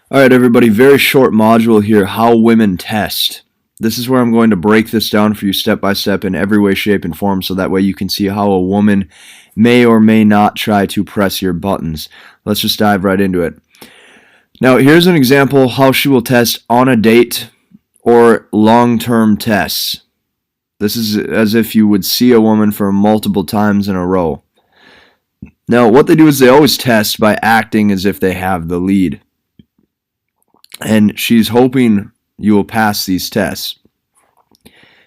All right, everybody, very short module here, how women test. This is where I'm going to break this down for you step by step in every way, shape, and form so that way you can see how a woman may or may not try to press your buttons. Let's just dive right into it. Now, here's an example how she will test on a date or long-term tests. This is as if you would see a woman for multiple times in a row. Now, what they do is they always test by acting as if they have the lead. And she's hoping you will pass these tests.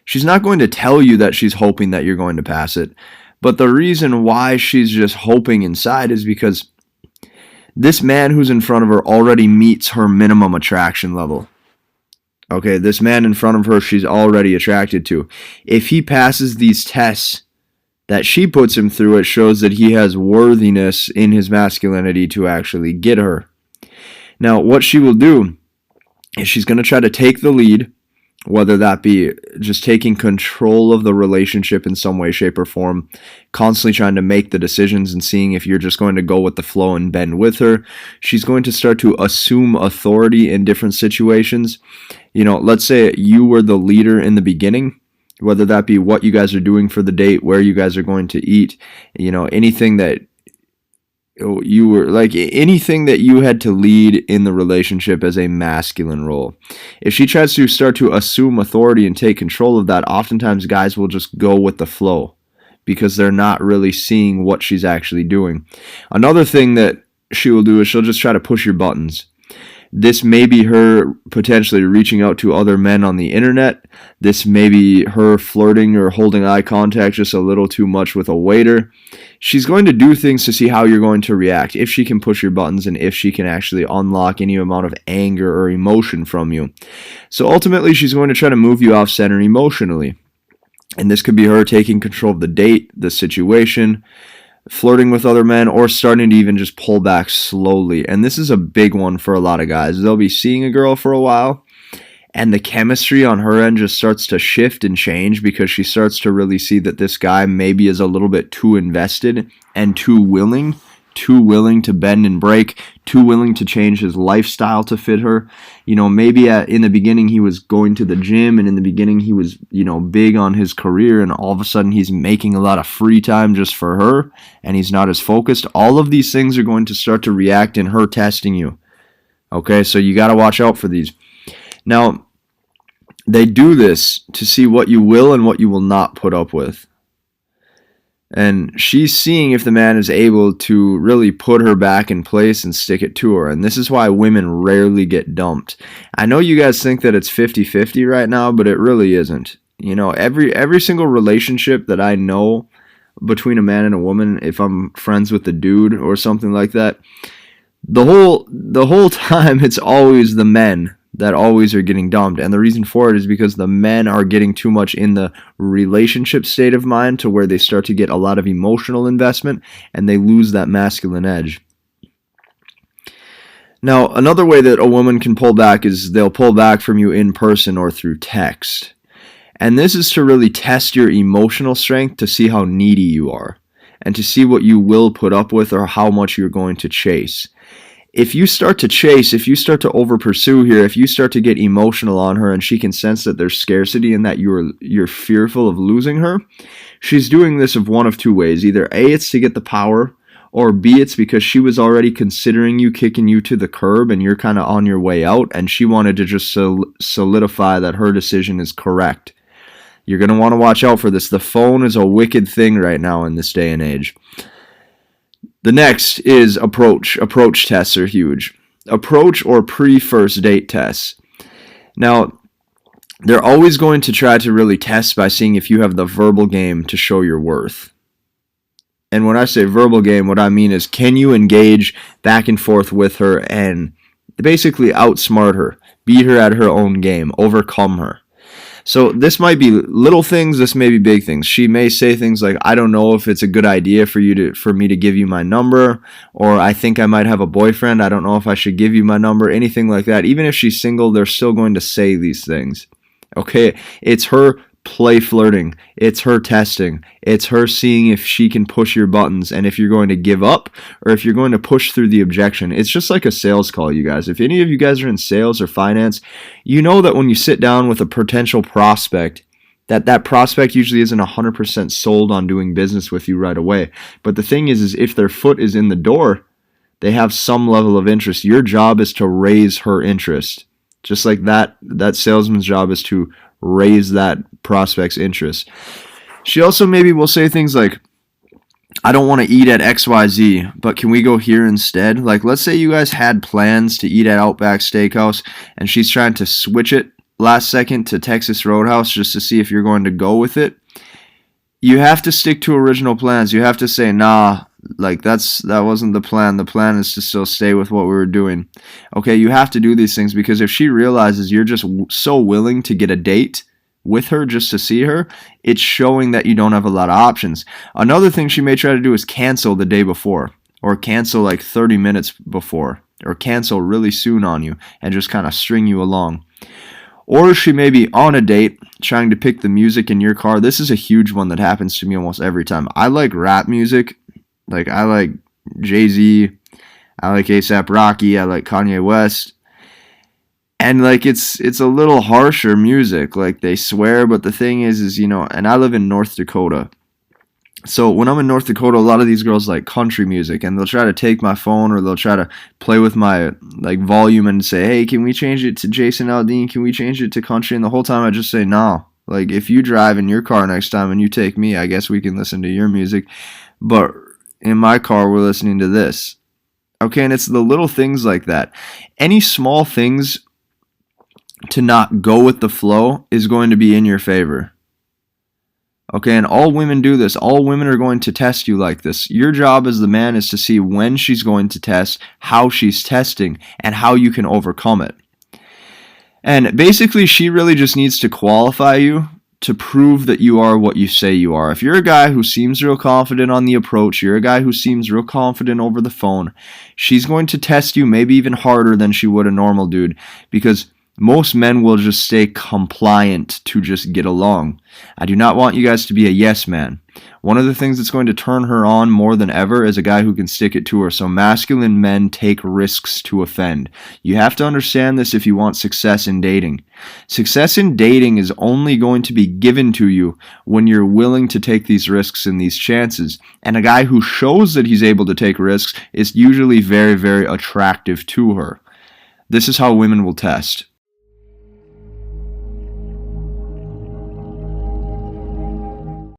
She's not going to tell you that she's hoping that you're going to pass it, but the reason why she's just hoping inside is because this man who's in front of her already meets her minimum attraction level. Okay, this man in front of her she's already attracted to. If he passes these tests that she puts him through, it shows that he has worthiness in his masculinity to actually get her. Now, what she will do is she's going to try to take the lead, whether that be just taking control of the relationship in some way, shape, or form, constantly trying to make the decisions and seeing if you're just going to go with the flow and bend with her. She's going to start to assume authority in different situations. You know, let's say you were the leader in the beginning, whether that be what you guys are doing for the date, where you guys are going to eat, you know, anything that you were like anything that you had to lead in the relationship as a masculine role. If she tries to start to assume authority and take control of that, oftentimes guys will just go with the flow because they're not really seeing what she's actually doing. Another thing that she will do is she'll just try to push your buttons. This may be her potentially reaching out to other men on the internet. This may be her flirting or holding eye contact just a little too much with a waiter. She's going to do things to see how you're going to react, if she can push your buttons and if she can actually unlock any amount of anger or emotion from you. So ultimately, she's going to try to move you off center emotionally. And this could be her taking control of the date, the situation, flirting with other men, or starting to even just pull back slowly. And this is a big one for a lot of guys. They'll be seeing a girl for a while, and the chemistry on her end just starts to shift and change because she starts to really see that this guy maybe is a little bit too invested and too willing to bend and break, too willing to change his lifestyle to fit her. You know, maybe in the beginning he was going to the gym, and in the beginning he was, you know, big on his career, and all of a sudden he's making a lot of free time just for her, and he's not as focused. All of these things are going to start to react in her testing you. Okay, so you got to watch out for these. Now, they do this to see what you will and what you will not put up with. And she's seeing if the man is able to really put her back in place and stick it to her. And this is why women rarely get dumped. I know you guys think that it's 50-50 right now, but it really isn't. You know, every single relationship that I know between a man and a woman, if I'm friends with the dude or something like that, the whole time it's always the men that always are getting dumped. And the reason for it is because the men are getting too much in the relationship state of mind to where they start to get a lot of emotional investment and they lose that masculine edge. Now, another way that a woman can pull back is they'll pull back from you in person or through text. And this is to really test your emotional strength to see how needy you are and to see what you will put up with or how much you're going to chase. If you start to chase, if you start to over pursue here, if you start to get emotional on her and she can sense that there's scarcity and that you're fearful of losing her, she's doing this of one of two ways. Either A, it's to get the power, or B, it's because she was already considering you, kicking you to the curb, and you're kind of on your way out, and she wanted to just solidify that her decision is correct. You're going to want to watch out for this. The phone is a wicked thing right now in this day and age. The next is approach. Approach tests are huge. Approach or pre-first date tests. Now, they're always going to try to really test by seeing if you have the verbal game to show your worth. And when I say verbal game, what I mean is, can you engage back and forth with her and basically outsmart her, beat her at her own game, overcome her? So this might be little things, this may be big things. She may say things like, I don't know if it's a good idea for me to give you my number, or I think I might have a boyfriend, I don't know if I should give you my number, anything like that. Even if she's single, they're still going to say these things. Okay, it's her play flirting. It's her testing. It's her seeing if she can push your buttons and if you're going to give up or if you're going to push through the objection. It's just like a sales call, you guys. If any of you guys are in sales or finance, you know that when you sit down with a potential prospect, that prospect usually isn't 100% sold on doing business with you right away. But the thing is if their foot is in the door, they have some level of interest. Your job is to raise her interest. Just like that salesman's job is to raise that prospect's interest. She also maybe will say things like, I don't want to eat at XYZ, but can we go here instead? Like, let's say you guys had plans to eat at Outback Steakhouse, and she's trying to switch it last second to Texas Roadhouse just to see if you're going to go with it. You have to stick to original plans. You have to say, nah, like that wasn't the plan. The plan is to still stay with what we were doing. Okay, you have to do these things because if she realizes you're just so willing to get a date with her just to see her, it's showing that you don't have a lot of options. Another thing she may try to do is cancel the day before, or cancel like 30 minutes before, or cancel really soon on you and just kind of string you along. Or she may be on a date trying to pick the music in your car. This is a huge one that happens to me almost every time. I like rap music. Like, I like Jay-Z. I like A$AP Rocky. I like Kanye West. And, like, it's a little harsher music. Like, they swear, but the thing is, you know, and I live in North Dakota. So when I'm in North Dakota, a lot of these girls like country music, and they'll try to take my phone or they'll try to play with my like volume and say, hey, can we change it to Jason Aldean? Can we change it to country? And the whole time I just say, no. Like, if you drive in your car next time and you take me, I guess we can listen to your music. But in my car, we're listening to this. Okay, and it's the little things like that. Any small things to not go with the flow is going to be in your favor. Okay, and all women do this. All women are going to test you like this. Your job as the man is to see when she's going to test, how she's testing, and how you can overcome it. And basically, she really just needs to qualify you to prove that you are what you say you are. If you're a guy who seems real confident on the approach, you're a guy who seems real confident over the phone, she's going to test you maybe even harder than she would a normal dude, because most men will just stay compliant to just get along. I do not want you guys to be a yes man. One of the things that's going to turn her on more than ever is a guy who can stick it to her. So masculine men take risks to offend. You have to understand this if you want success in dating. Success in dating is only going to be given to you when you're willing to take these risks and these chances. And a guy who shows that he's able to take risks is usually very, very attractive to her. This is how women will test.